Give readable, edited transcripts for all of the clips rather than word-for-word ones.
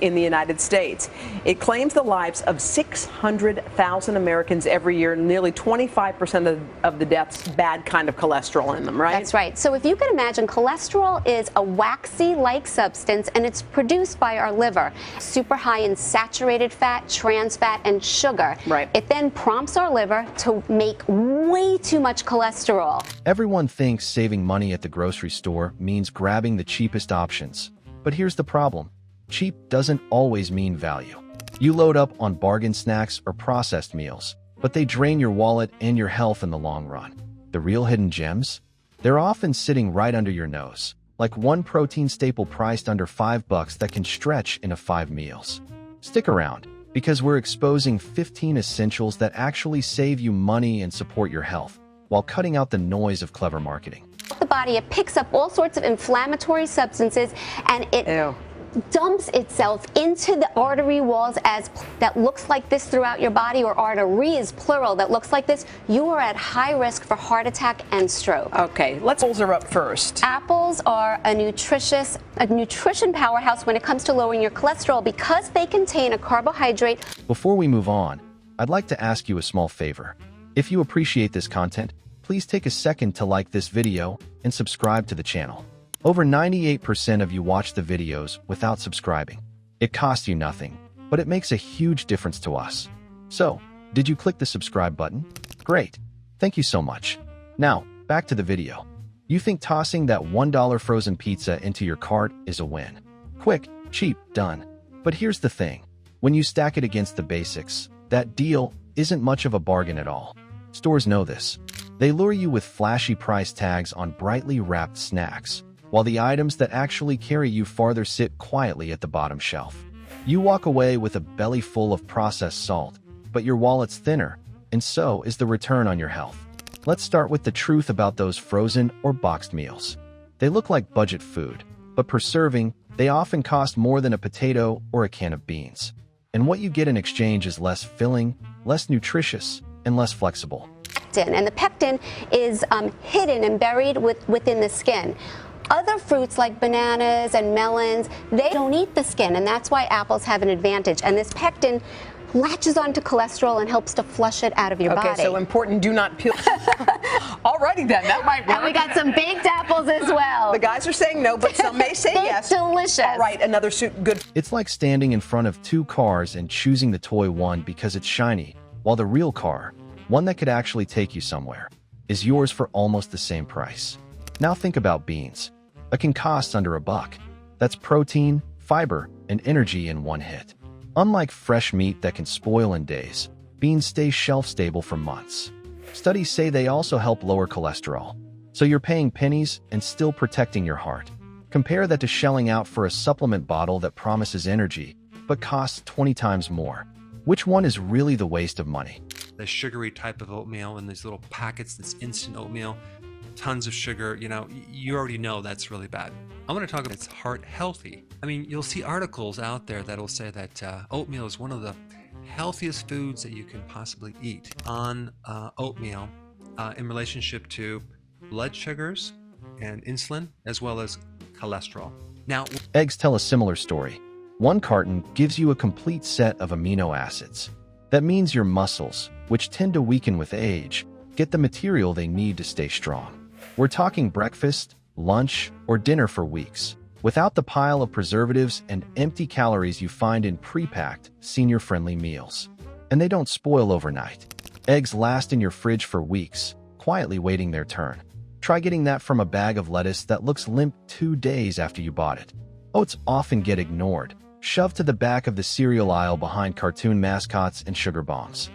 in the United States. It claims the lives of 600,000 Americans every year. Nearly 25% of the deaths, bad kind of cholesterol in them, right? That's right. So if you can imagine, cholesterol is a waxy-like substance, and it's produced by our liver. Super high in saturated fat, trans fat, and sugar. Right. It then prompts our liver to make way too much cholesterol. Everyone thinks saving money at the grocery store means grabbing the cheapest options. But here's the problem. Cheap doesn't always mean value. You load up on bargain snacks or processed meals, but they drain your wallet and your health in the long run. The real hidden gems? They're often sitting right under your nose, like one protein staple priced under $5 that can stretch into 5 meals. Stick around, because we're exposing 15 essentials that actually save you money and support your health, while cutting out the noise of clever marketing. The body, it picks up all sorts of inflammatory substances, and it dumps itself into the artery walls that looks like this throughout your body, or arteries, plural, that looks like this. You are at high risk for heart attack and stroke. Okay, apples are up first. Apples are a nutrition powerhouse when it comes to lowering your cholesterol because they contain a carbohydrate. Before we move on, I'd like to ask you a small favor. If you appreciate this content, please take a second to like this video and subscribe to the channel. Over 98% of you watch the videos without subscribing. It costs you nothing, but it makes a huge difference to us. So, did you click the subscribe button? Great. Thank you so much. Now, back to the video. You think tossing that $1 frozen pizza into your cart is a win. Quick, cheap, done. But here's the thing. When you stack it against the basics, that deal isn't much of a bargain at all. Stores know this. They lure you with flashy price tags on brightly wrapped snacks, while the items that actually carry you farther sit quietly at the bottom shelf. You walk away with a belly full of processed salt, but your wallet's thinner, and so is the return on your health. Let's start with the truth about those frozen or boxed meals. They look like budget food, but per serving, they often cost more than a potato or a can of beans. And what you get in exchange is less filling, less nutritious, and less flexible. And the pectin is hidden and buried within the skin. Other fruits like bananas and melons, they don't eat the skin, and that's why apples have an advantage. And this pectin latches onto cholesterol and helps to flush it out of your body. Okay, so important, do not peel. Alrighty then, that might work. And we got some baked apples as well. The guys are saying no, but some may say yes. Delicious. All right, another good. It's like standing in front of two cars and choosing the toy one because it's shiny, while the real car, one that could actually take you somewhere, is yours for almost the same price. Now think about beans. It can cost under $1. That's protein, fiber, and energy in one hit. Unlike fresh meat that can spoil in days, beans stay shelf-stable for months. Studies say they also help lower cholesterol, so you're paying pennies and still protecting your heart. Compare that to shelling out for a supplement bottle that promises energy, but costs 20 times more. Which one is really the waste of money? The sugary type of oatmeal in these little packets, this instant oatmeal, tons of sugar, you already know that's really bad. I want to talk about it's heart healthy. I mean, you'll see articles out there that'll say that oatmeal is one of the healthiest foods that you can possibly eat. On oatmeal in relationship to blood sugars and insulin, as well as cholesterol. Now, eggs tell a similar story. One carton gives you a complete set of amino acids. That means your muscles, which tend to weaken with age, get the material they need to stay strong. We're talking breakfast, lunch, or dinner for weeks, without the pile of preservatives and empty calories you find in pre-packed, senior-friendly meals. And they don't spoil overnight. Eggs last in your fridge for weeks, quietly waiting their turn. Try getting that from a bag of lettuce that looks limp 2 days after you bought it. Oats often get ignored, shoved to the back of the cereal aisle behind cartoon mascots and sugar bombs.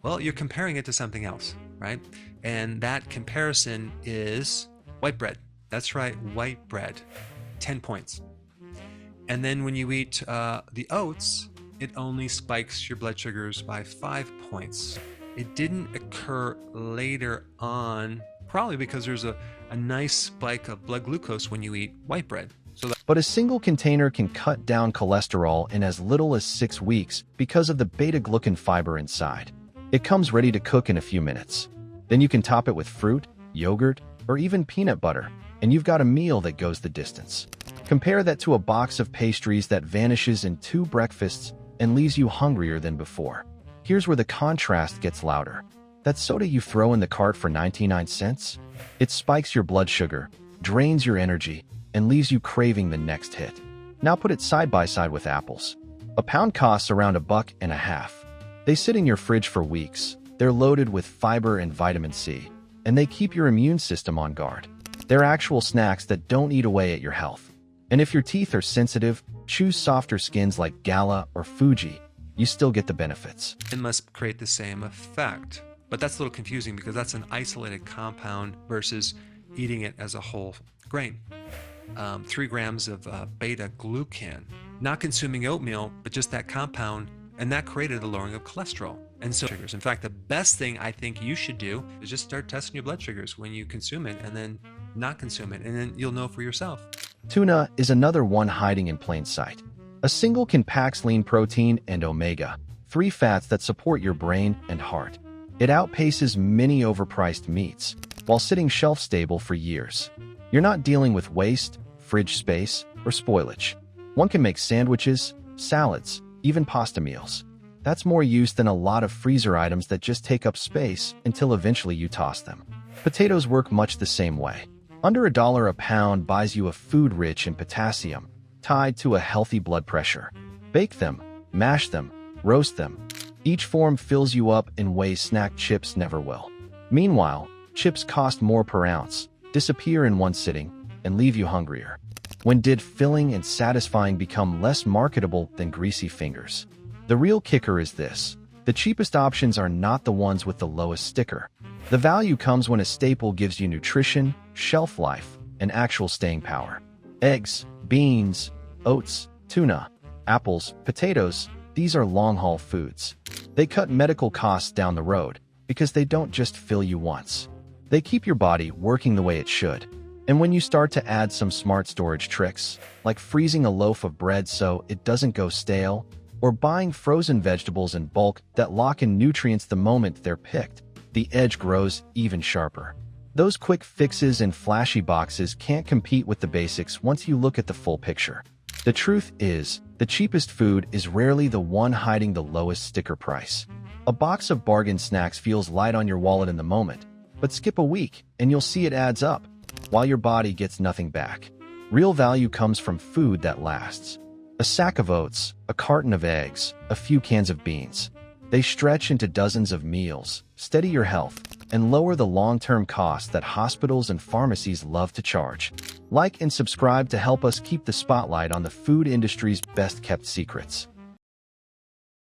Well, you're comparing it to something else, right? And that comparison is white bread. That's right, white bread. 10 points. And then when you eat the oats, it only spikes your blood sugars by 5 points. It didn't occur later on, probably because there's a nice spike of blood glucose when you eat white bread. But a single container can cut down cholesterol in as little as 6 weeks because of the beta-glucan fiber inside. It comes ready to cook in a few minutes. Then you can top it with fruit, yogurt, or even peanut butter. and you've got a meal that goes the distance. Compare that to a box of pastries that vanishes in 2 breakfasts and leaves you hungrier than before. Here's where the contrast gets louder. That soda you throw in the cart for 99 cents? It spikes your blood sugar, drains your energy, and leaves you craving the next hit. Now put it side by side with apples. A pound costs around $1.50. They sit in your fridge for weeks. They're loaded with fiber and vitamin C, and they keep your immune system on guard. They're actual snacks that don't eat away at your health. And if your teeth are sensitive, choose softer skins like Gala or Fuji. You still get the benefits. It must create the same effect. But that's a little confusing because that's an isolated compound versus eating it as a whole grain. 3 grams of beta-glucan. Not consuming oatmeal, but just that compound, and that created a lowering of cholesterol. And so sugars. In fact, the best thing I think you should do is just start testing your blood sugars when you consume it and then not consume it, and then you'll know for yourself. Tuna is another one hiding in plain sight. A single can pack lean protein and omega-3 fats that support your brain and heart. It outpaces many overpriced meats, while sitting shelf-stable for years. You're not dealing with waste, fridge space, or spoilage. One can make sandwiches, salads, even pasta meals. That's more use than a lot of freezer items that just take up space until eventually you toss them. Potatoes work much the same way. Under $1 a pound buys you a food rich in potassium, tied to a healthy blood pressure. Bake them, mash them, roast them. Each form fills you up in ways snack chips never will. Meanwhile, chips cost more per ounce, disappear in one sitting, and leave you hungrier. When did filling and satisfying become less marketable than greasy fingers? The real kicker is this: the cheapest options are not the ones with the lowest sticker. The value comes when a staple gives you nutrition, shelf life, and actual staying power. Eggs, beans, oats, tuna, apples, potatoes, these are long-haul foods. They cut medical costs down the road because they don't just fill you once. They keep your body working the way it should. And when you start to add some smart storage tricks, like freezing a loaf of bread so it doesn't go stale, or buying frozen vegetables in bulk that lock in nutrients the moment they're picked, the edge grows even sharper. Those quick fixes and flashy boxes can't compete with the basics once you look at the full picture. The truth is, the cheapest food is rarely the one hiding the lowest sticker price. A box of bargain snacks feels light on your wallet in the moment, but skip a week and you'll see it adds up, while your body gets nothing back. Real value comes from food that lasts. A sack of oats, a carton of eggs, a few cans of beans. They stretch into dozens of meals, steady your health, and lower the long-term costs that hospitals and pharmacies love to charge. Like and subscribe to help us keep the spotlight on the food industry's best-kept secrets.